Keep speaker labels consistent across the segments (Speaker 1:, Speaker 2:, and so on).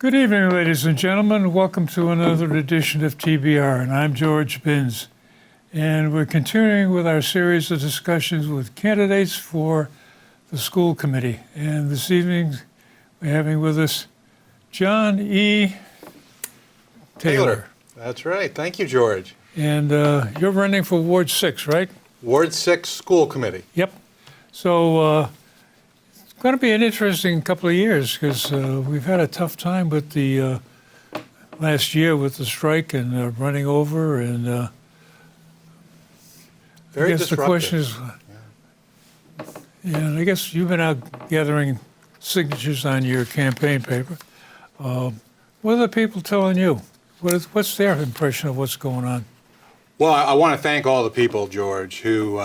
Speaker 1: Good evening, ladies and gentlemen. Welcome to another edition of TBR, and I'm George Binns. And we're continuing with our series of discussions with candidates for the school committee. And this evening, we're having with us John E. Taylor.
Speaker 2: That's right. Thank you, George.
Speaker 1: And you're running for Ward 6, right?
Speaker 2: Ward 6 School Committee.
Speaker 1: Yep. So it's going to be an interesting couple of years because we've had a tough time with the last year with the strike and running over. And
Speaker 2: Very
Speaker 1: I guess
Speaker 2: disruptive.
Speaker 1: the question is, and I guess you've been out gathering signatures on your campaign paper. What are the people telling you? What's their impression of what's going on?
Speaker 2: Well, I want to thank all the people, George, who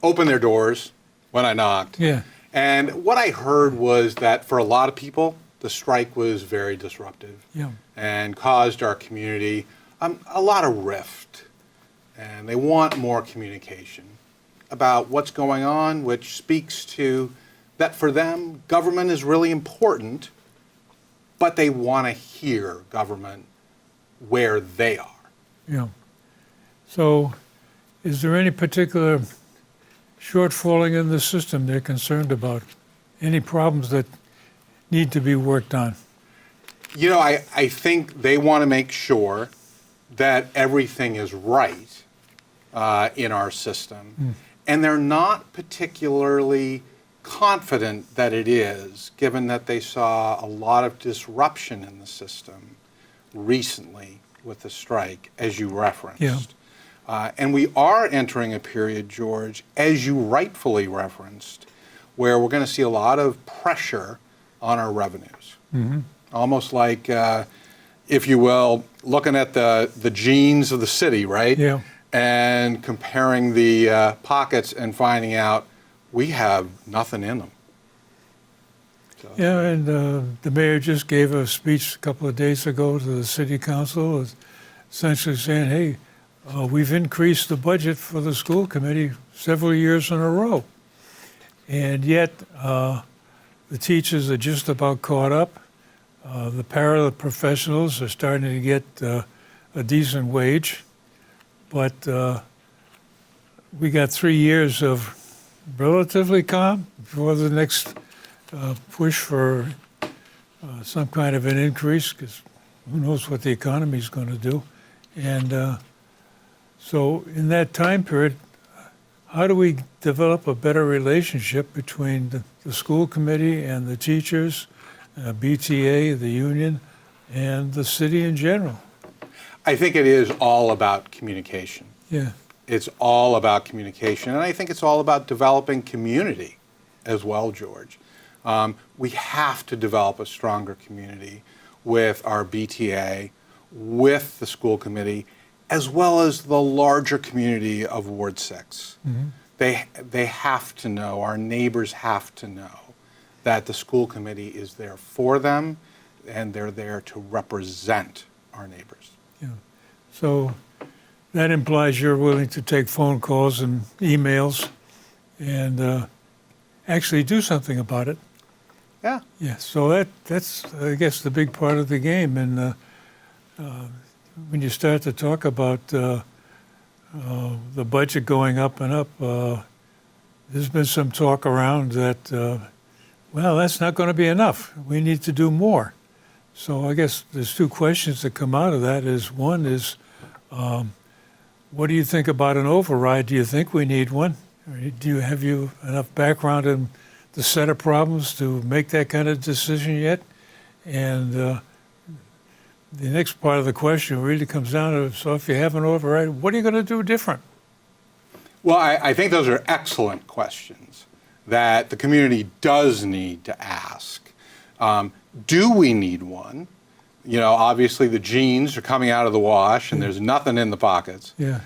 Speaker 2: opened their doors when I knocked.
Speaker 1: Yeah.
Speaker 2: And what I heard was that for a lot of people, the strike was very disruptive.
Speaker 1: Yeah.
Speaker 2: And caused our community a lot of rift. And they want more communication about what's going on, which speaks to that for them, government is really important, but they want to hear government where they are.
Speaker 1: Yeah. So is there any particular shortfalling in the system they're concerned about? Any problems that need to be worked on?
Speaker 2: You know, I think they want to make sure that everything is right in our system. And they're not particularly confident that it is, given that they saw a lot of disruption in the system recently with the strike, as you referenced.
Speaker 1: Yeah.
Speaker 2: And we are entering a period, George, as you rightfully referenced, where we're going to see a lot of pressure on our revenues. Almost like, if you will, looking at the genes of the city, right?
Speaker 1: Yeah.
Speaker 2: And comparing the pockets and finding out we have nothing in them. So,
Speaker 1: Yeah, and the mayor just gave a speech a couple of days ago to the city council, essentially saying, hey, we've increased the budget for the school committee several years in a row. And yet, the teachers are just about caught up. The paraprofessionals are starting to get a decent wage. But we got 3 years of relatively calm before the next push for some kind of an increase, because who knows what the economy is going to do. And so in that time period, how do we develop a better relationship between the school committee and the teachers, BTA, the union, and the city in general?
Speaker 2: I think it is all about communication.
Speaker 1: Yeah.
Speaker 2: It's all about communication, and I think it's all about developing community as well, George. We have to develop a stronger community with our BTA, with the school committee, as well as the larger community of Ward 6. They have to know, our neighbors have to know that the school committee is there for them, and they're there to represent our neighbors.
Speaker 1: Yeah. So that implies you're willing to take phone calls and emails and actually do something about it.
Speaker 2: Yeah.
Speaker 1: Yeah. So that's I guess the big part of the game. And when you start to talk about the budget going up and up, there's been some talk around that well, that's not going to be enough. We need to do more. So I guess there's two questions that come out of that. One is, what do you think about an override? Do you think we need one? Or have you enough background in the set of problems to make that kind of decision yet? And the next part of the question really comes down to, so if you have an override, what are you going to do different?
Speaker 2: Well, I think those are excellent questions that the community does need to ask. Do we need one? You know, obviously the genes are coming out of the wash and there's nothing in the pockets.
Speaker 1: Yeah.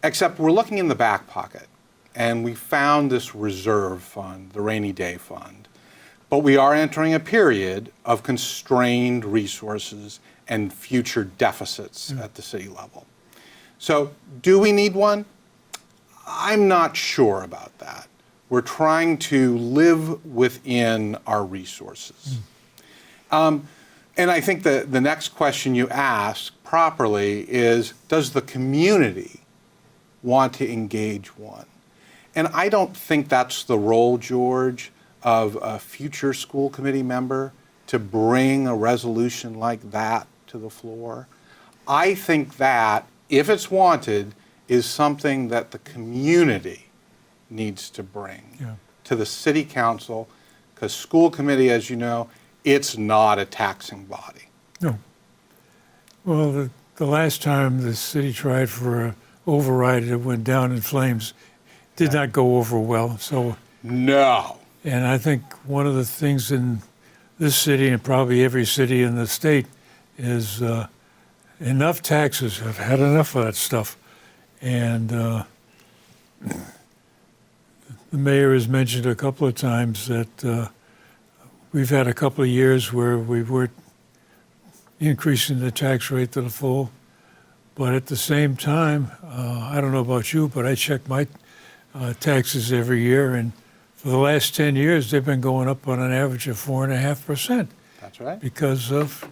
Speaker 2: Except we're looking in the back pocket, and we found this reserve fund, the rainy day fund. But we are entering a period of constrained resources and future deficits at the city level. So do we need one? I'm not sure about that. We're trying to live within our resources. And I think the next question you ask properly is, does the community want to engage one? And I don't think that's the role, George, of a future school committee member to bring a resolution like that to the floor. I think that, if it's wanted, is something that the community needs to bring to the city council, because school committee, as you know, it's not a taxing body.
Speaker 1: No. Well, the last time the city tried for an override, it went down in flames. Did not go over well. So
Speaker 2: no.
Speaker 1: And I think one of the things in this city, and probably every city in the state, is enough taxes. I've had enough of that stuff. And the mayor has mentioned a couple of times that we've had a couple of years where we weren't increasing the tax rate to the full. But at the same time, I don't know about you, but I check my taxes every year, and for the last 10 years, they've been going up on an average of 4.5%.
Speaker 2: That's right.
Speaker 1: Because of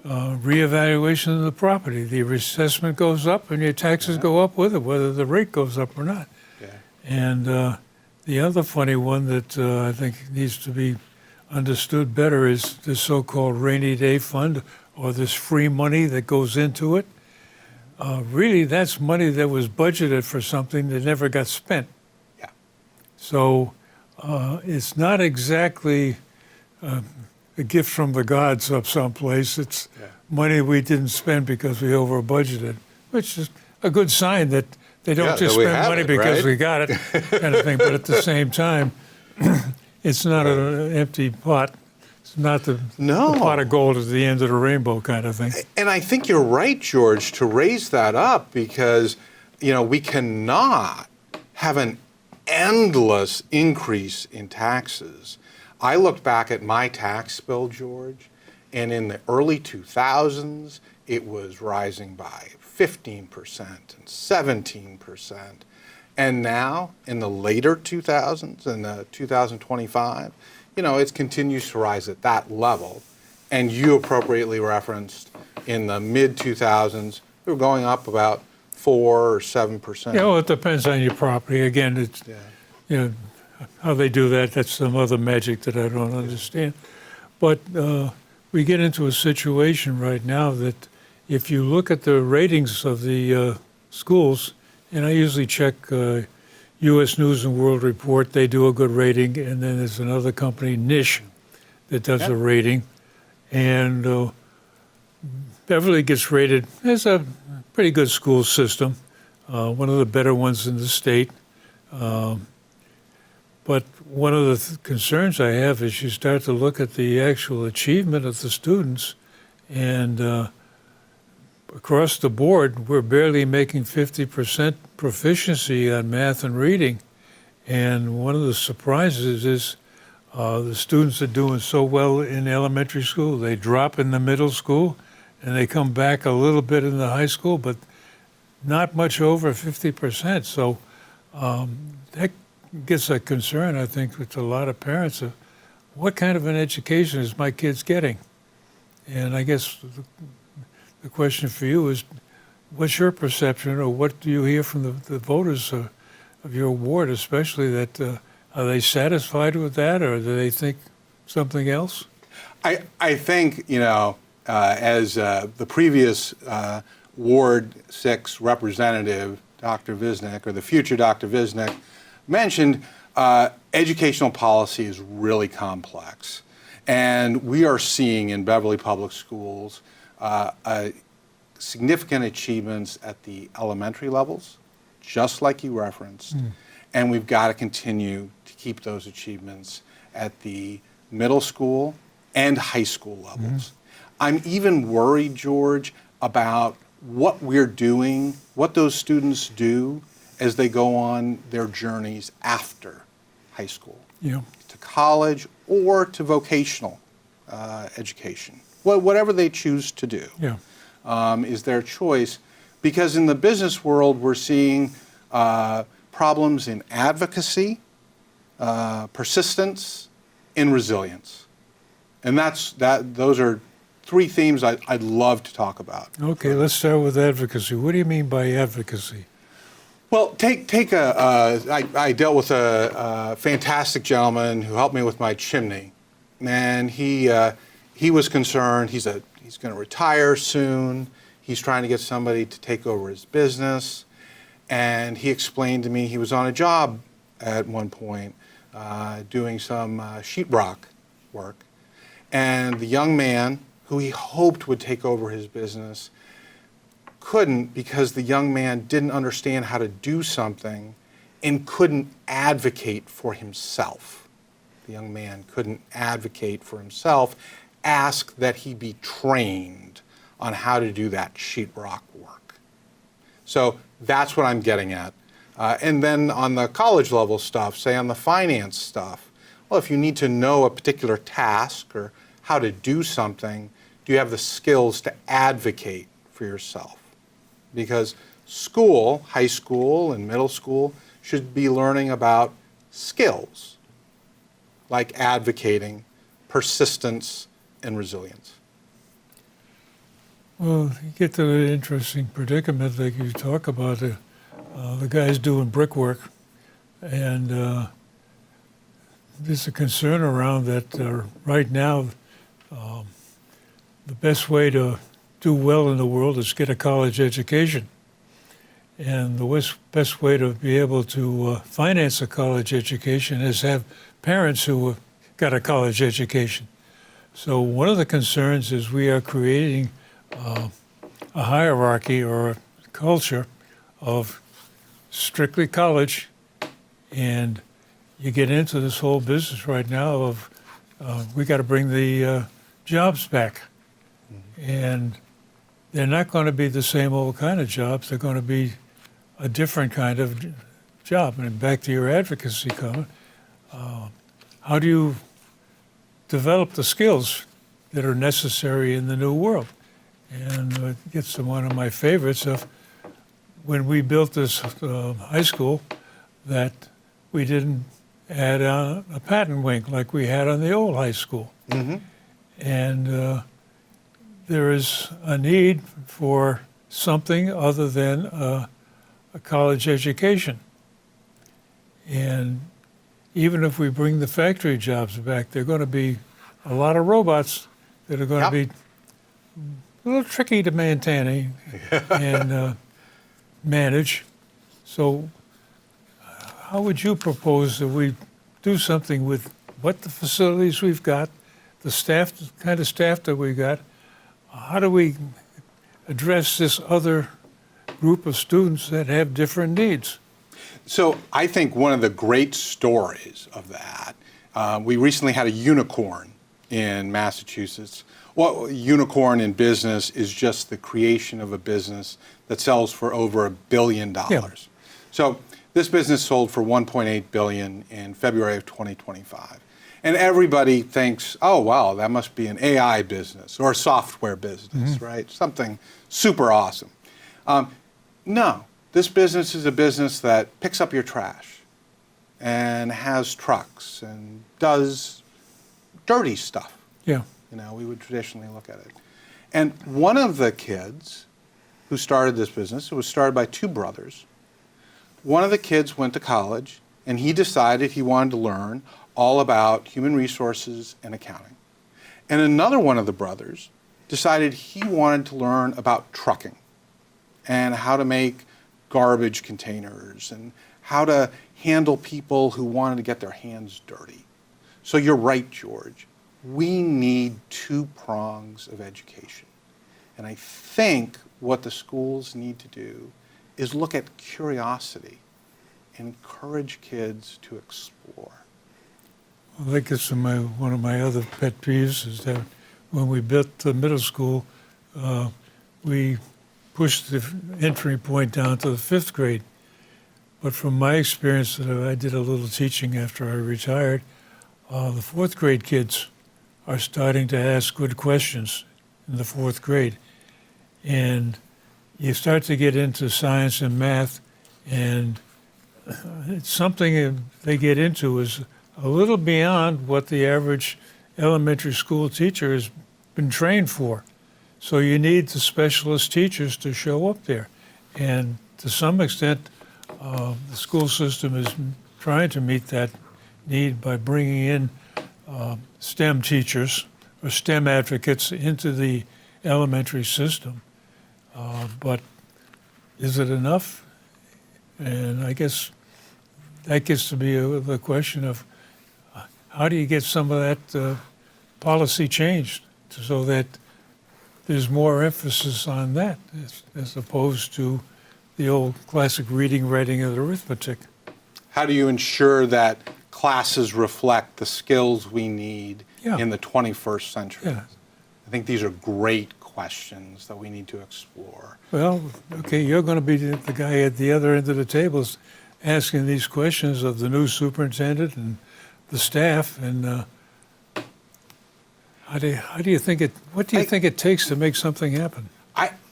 Speaker 1: reevaluation of the property. The reassessment goes up, and your taxes go up with it, whether the rate goes up or not.
Speaker 2: Yeah.
Speaker 1: And the other funny one that I think needs to be understood better is the so-called rainy day fund, or this free money that goes into it. Really, that's money that was budgeted for something that never got spent.
Speaker 2: Yeah.
Speaker 1: So it's not exactly a gift from the gods up someplace. It's money we didn't spend because we over budgeted, which is a good sign that they don't just spend money because we got it, kind of thing. But at the same time, it's not an empty pot. It's not the pot of gold at the end of the rainbow kind of thing.
Speaker 2: And I think you're right, George, to raise that up, because, you know, we cannot have an endless increase in taxes. I looked back at my tax bill, George, and in the early 2000s, it was rising by 15% and 17%. And now, in the later 2000s, in 2025, you know, it continues to rise at that level. And you appropriately referenced in the mid-2000s, we were going up about 4 or 7%.
Speaker 1: Yeah, well, it depends on your property. Again, it's, you know, how they do that, that's some other magic that I don't understand. But we get into a situation right now that if you look at the ratings of the schools, and I usually check U.S. News and World Report, they do a good rating, and then there's another company, Niche, that does a rating. And Bevely gets rated as a pretty good school system, one of the better ones in the state. But one of the concerns I have is you start to look at the actual achievement of the students, and across the board, we're barely making 50% proficiency on math and reading. And one of the surprises is the students are doing so well in elementary school. They drop in the middle school, and they come back a little bit in the high school, but not much over 50%. So that gets a concern, I think, with a lot of parents of what kind of an education is my kids getting? And I guess the question for you is, what's your perception, or what do you hear from the voters of your ward, especially, that are they satisfied with that, or do they think something else?
Speaker 2: I think, you know, as the previous Ward 6 representative, Dr. Visnick, or the future Dr. Visnick, mentioned, educational policy is really complex. And we are seeing in Bevely Public Schools significant achievements at the elementary levels, just like you referenced. And we've got to continue to keep those achievements at the middle school and high school levels. I'm even worried, George, about what we're doing, what those students do as they go on their journeys after high school, to college or to vocational education. Whatever they choose to do is their choice, because in the business world we're seeing problems in advocacy, persistence, and resilience. And those are three themes I'd love to talk about.
Speaker 1: Okay, let's start with advocacy. What do you mean by advocacy?
Speaker 2: Well, I dealt with a fantastic gentleman who helped me with my chimney, and he was concerned. He's going to retire soon. He's trying to get somebody to take over his business, and he explained to me he was on a job at one point doing some sheetrock work, and the young man who he hoped would take over his business couldn't, because the young man didn't understand how to do something and couldn't advocate for himself. The young man couldn't advocate for himself, ask that he be trained on how to do that sheetrock work. So that's what I'm getting at. And then on the college level stuff, say on the finance stuff, well, if you need to know a particular task or how to do something, do you have the skills to advocate for yourself? Because school, high school and middle school, should be learning about skills like advocating, persistence, and resilience.
Speaker 1: Well, you get to an interesting predicament like you talk about. The guy's doing brickwork, and there's a concern around that right now the best way to do well in the world is get a college education. And the best way to be able to finance a college education is have parents who got a college education. So one of the concerns is we are creating a hierarchy or a culture of strictly college, and you get into this whole business right now of we got to bring the jobs back. And they're not going to be the same old kind of jobs. They're going to be a different kind of job. And back to your advocacy comment, how do you develop the skills that are necessary in the new world? And it gets to one of my favorites of when we built this high school, that we didn't add on a patent wing like we had on the old high school. Mm-hmm. And there is a need for something other than a college education. And even if we bring the factory jobs back, there are going to be a lot of robots that are going to be a little tricky to maintain and manage. So how would you propose that we do something with what the facilities we've got, the staff, the kind of staff that we got? How do we address this other group of students that have different needs?
Speaker 2: So I think one of the great stories of that, we recently had a unicorn in Massachusetts. Well, a unicorn in business is just the creation of a business that sells for over $1 billion. Yeah. So this business sold for $1.8 billion in February of 2025. And everybody thinks, oh, wow, that must be an AI business or a software business, right? Something super awesome. No, this business is a business that picks up your trash and has trucks and does dirty stuff.
Speaker 1: Yeah.
Speaker 2: You know, we would traditionally look at it. And one of the kids who started this business, it was started by two brothers. One of the kids went to college, and he decided he wanted to learn all about human resources and accounting. And another one of the brothers decided he wanted to learn about trucking and how to make garbage containers and how to handle people who wanted to get their hands dirty. So you're right, George. We need two prongs of education. And I think what the schools need to do is look at curiosity and encourage kids to explore.
Speaker 1: I think it's one of my other pet peeves is that when we built the middle school, we pushed the entry point down to the 5th grade. But from my experience, I did a little teaching after I retired, the 4th grade kids are starting to ask good questions in the 4th grade. And you start to get into science and math, and it's something they get into is a little beyond what the average elementary school teacher has been trained for. So you need the specialist teachers to show up there. And to some extent, the school system is trying to meet that need by bringing in STEM teachers or STEM advocates into the elementary system. But is it enough? And I guess that gets to be the question of how do you get some of that policy changed so that there's more emphasis on that as opposed to the old classic reading, writing, and arithmetic.
Speaker 2: How do you ensure that classes reflect the skills we need
Speaker 1: Yeah.
Speaker 2: in the 21st century?
Speaker 1: Yeah.
Speaker 2: I think these are great questions that we need to explore.
Speaker 1: Well, okay, you're going to be the guy at the other end of the table asking these questions of the new superintendent and the staff, and how do you think what do you think it takes to make something happen?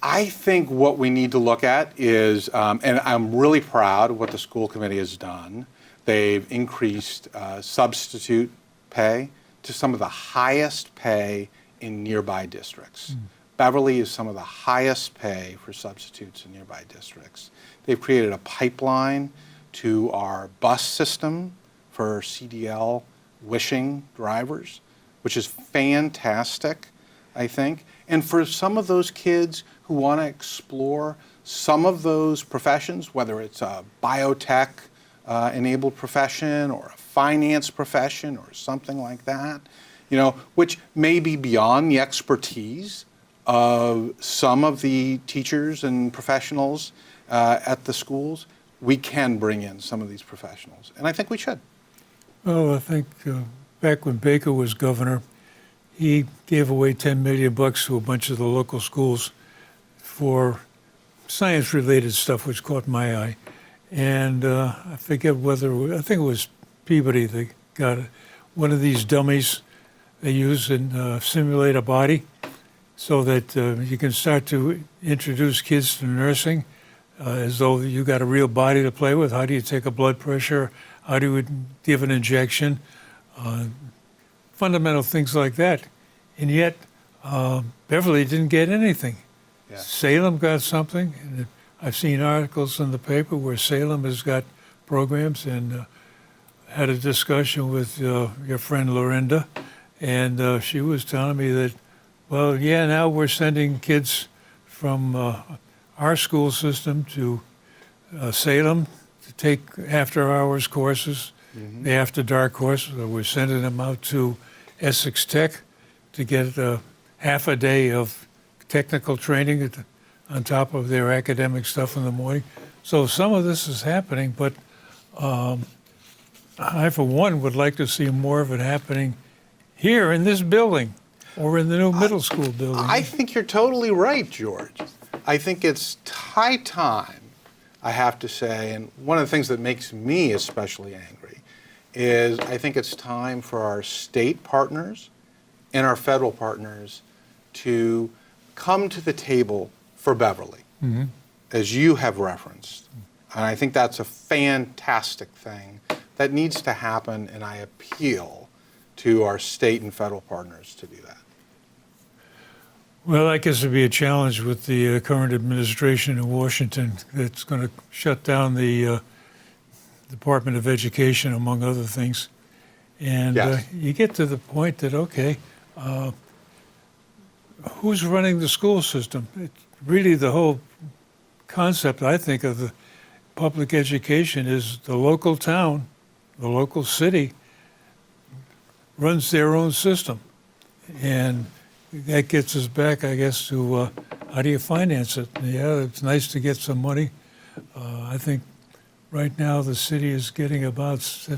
Speaker 2: I think what we need to look at is, and I'm really proud of what the school committee has done. They've increased substitute pay to some of the highest pay in nearby districts. Bevely is some of the highest pay for substitutes in nearby districts. They've created a pipeline to our bus system for CDL wishing drivers, which is fantastic, I think. And for some of those kids who want to explore some of those professions, whether it's a biotech enabled profession or a finance profession or something like that, which may be beyond the expertise of some of the teachers and professionals at the schools, we can bring in some of these professionals. And I think we should.
Speaker 1: Well, I think back when Baker was governor, he gave away $10 million to a bunch of the local schools for science-related stuff, which caught my eye. And I forget I think it was Peabody that got one of these dummies they use and simulate a body so that you can start to introduce kids to nursing as though you got a real body to play with. How do you take a blood pressure? How do you give an injection? Fundamental things like that. And yet, Bevely didn't get anything.
Speaker 2: Yeah.
Speaker 1: Salem got something. And I've seen articles in the paper where Salem has got programs, and had a discussion with your friend Lorinda, and she was telling me that, well, yeah, now we're sending kids from our school system to Salem to take after-hours courses, the after-dark courses. We're sending them out to Essex Tech to get half a day of technical training on top of their academic stuff in the morning. So some of this is happening, but I, for one, would like to see more of it happening here in this building or in the new middle school building.
Speaker 2: I think you're totally right, George. I think it's high time, I have to say, and one of the things that makes me especially angry is I think it's time for our state partners and our federal partners to come to the table for Bevely, as you have referenced. And I think that's a fantastic thing that needs to happen, and I appeal to our state and federal partners to do that.
Speaker 1: Well, I guess it'd be a challenge with the current administration in Washington that's going to shut down the Department of Education, among other things. And
Speaker 2: Yes.
Speaker 1: You get to the point that, okay, who's running the school system? It's really the whole concept, I think, of the public education is the local town, the local city runs their own system. And that gets us back, I guess, to how do you finance it? Yeah, it's nice to get some money. I think right now the city is getting it's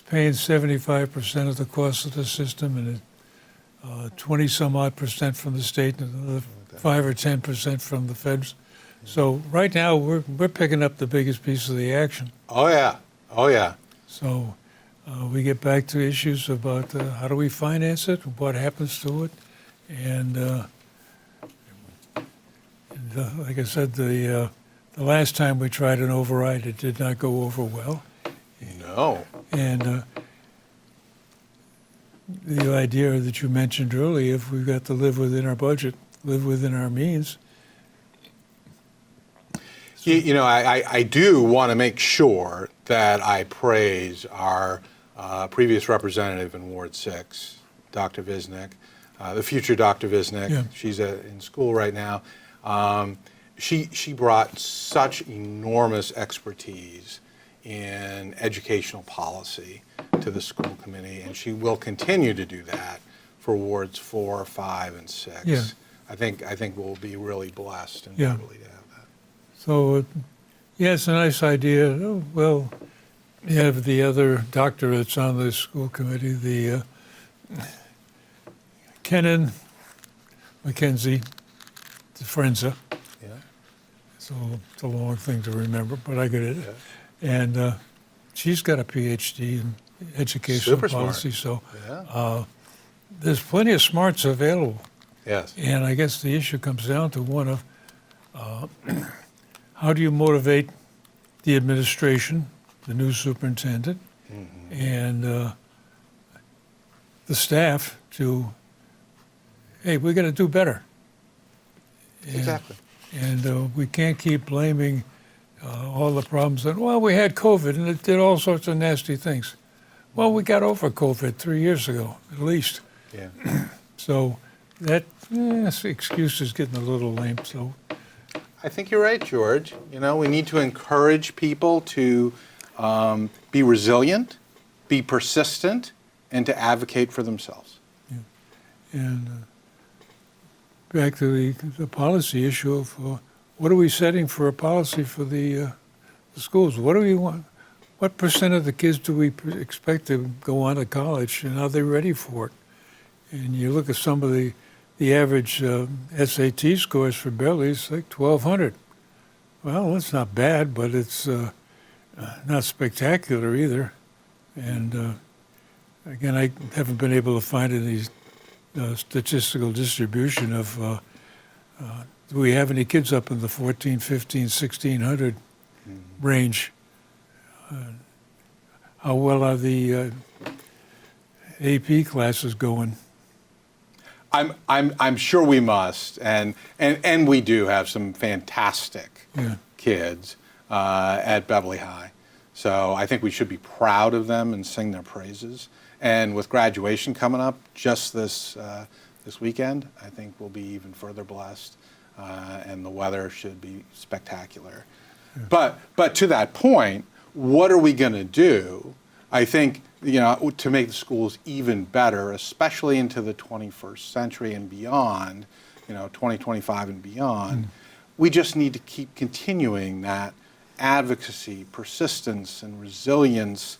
Speaker 1: paying 75% of the cost of the system, and 20 some odd percent from the state, and another 5 or 10% from the feds. So right now we're picking up the biggest piece of the action.
Speaker 2: Oh yeah, oh yeah.
Speaker 1: So we get back to issues about how do we finance it, what happens to it, and like I said, the last time we tried an override, it did not go over well.
Speaker 2: No.
Speaker 1: And the idea that you mentioned earlier, if we've got to live within our budget, live within our means.
Speaker 2: I do want to make sure that I praise our previous representative in Ward 6, Dr. Visnick, the future Dr. Visnick.
Speaker 1: Yeah.
Speaker 2: She's in school right now. She brought such enormous expertise in educational policy to the school committee, and she will continue to do that for Wards 4, 5, and 6.
Speaker 1: Yeah.
Speaker 2: I think we'll be really blessed and
Speaker 1: Yeah.
Speaker 2: totally to have that.
Speaker 1: So, yeah, it's a nice idea. Oh, well, you have the other doctor that's on the school committee, the Kenan Mackenzie DeFrenza.
Speaker 2: Yeah.
Speaker 1: So it's a long thing to remember, but I get it.
Speaker 2: Yeah.
Speaker 1: And she's got a PhD in educational
Speaker 2: Super smart.
Speaker 1: policy, so
Speaker 2: Yeah.
Speaker 1: there's plenty of smarts available.
Speaker 2: Yes.
Speaker 1: And I guess the issue comes down to one of how do you motivate the administration, the new superintendent, and the staff to, hey, we got to do better. And,
Speaker 2: Exactly.
Speaker 1: And we can't keep blaming all the problems that, well, we had COVID and it did all sorts of nasty things. Well, we got over COVID 3 years ago, at least.
Speaker 2: Yeah.
Speaker 1: So that excuse is getting a little lame. So
Speaker 2: I think you're right, George. We need to encourage people to be resilient, be persistent, and to advocate for themselves.
Speaker 1: and back to the policy issue of what are we setting for a policy for the schools? What do we want? What percent of the kids do we expect to go on to college, and are they ready for it? And you look at some of the average SAT scores for Bevely, it's like 1,200. Well, that's not bad, but it's not spectacular either. And again, I haven't been able to find any statistical distribution of do we have any kids up in the 14, 15, 1,600 range? How well are the AP classes going?
Speaker 2: I'm sure we must, and we do have some fantastic kids at Bevely High. So I think we should be proud of them and sing their praises. And with graduation coming up just this weekend, I think we'll be even further blessed, and the weather should be spectacular. Yeah. But to that point, what are we going to do? I think, to make the schools even better, especially into the 21st century and beyond, 2025 and beyond, we just need to keep continuing that advocacy, persistence, and resilience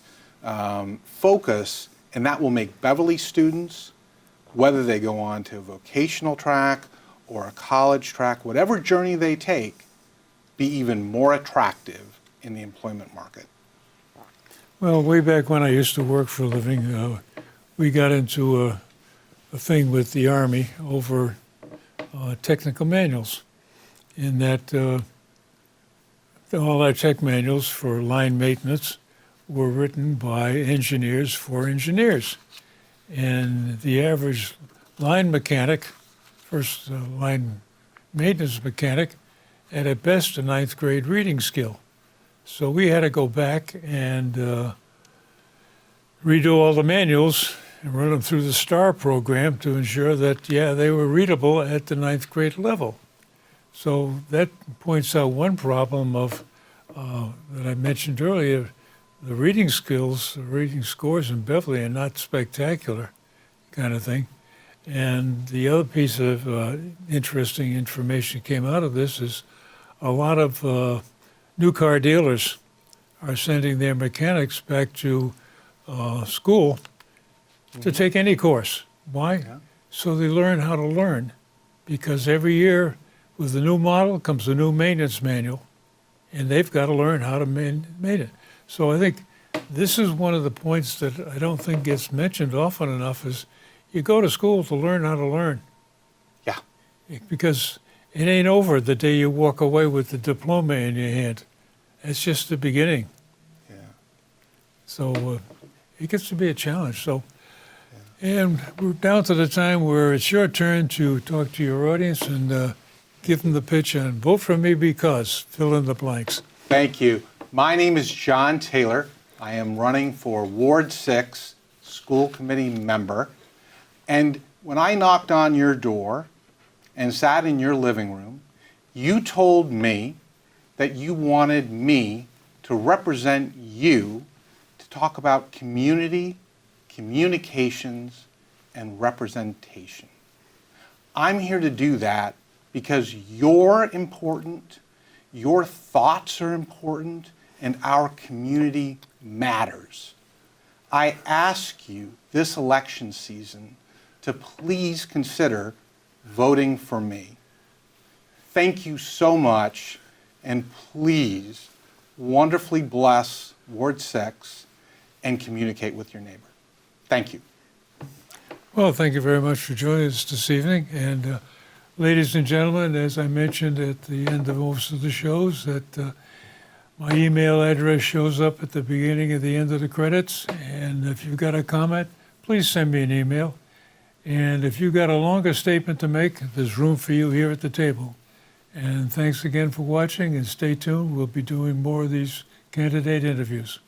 Speaker 2: focus, and that will make Bevely students, whether they go on to a vocational track or a college track, whatever journey they take, be even more attractive in the employment market.
Speaker 1: Well, way back when I used to work for a living, we got into a thing with the Army over technical manuals, in that all our tech manuals for line maintenance were written by engineers for engineers. And the average line mechanic, first line maintenance mechanic, had at best a 9th grade reading skill. So we had to go back and redo all the manuals and run them through the STAR program to ensure that, they were readable at the 9th grade level. So that points out one problem of that I mentioned earlier. The reading skills, the reading scores in Bevely are not spectacular, kind of thing. And the other piece of interesting information came out of this is a lot of new car dealers are sending their mechanics back to school to take any course. Why?
Speaker 2: Yeah.
Speaker 1: So they learn how to learn, because every year with the new model comes a new maintenance manual, and they've got to learn how to maintain it. So I think this is one of the points that I don't think gets mentioned often enough is you go to school to learn how to learn.
Speaker 2: Yeah.
Speaker 1: Because it ain't over the day you walk away with the diploma in your hand. It's just the beginning.
Speaker 2: Yeah.
Speaker 1: So it gets to be a challenge. So And we're down to the time where it's your turn to talk to your audience and give them the pitch on vote for me because, fill in the blanks.
Speaker 2: Thank you. My name is John Taylor. I am running for Ward 6 School Committee member. And when I knocked on your door and sat in your living room, you told me that you wanted me to represent you to talk about community, communications, and representation. I'm here to do that because you're important, your thoughts are important, and our community matters. I ask you this election season to please consider voting for me. Thank you so much, and please wonderfully bless Ward 6 and communicate with your neighbor. Thank you.
Speaker 1: Well, thank you very much for joining us this evening. And ladies and gentlemen, as I mentioned at the end of most of the shows, that my email address shows up at the beginning and the end of the credits. And if you've got a comment, please send me an email. And if you've got a longer statement to make, there's room for you here at the table. And thanks again for watching, and stay tuned. We'll be doing more of these candidate interviews.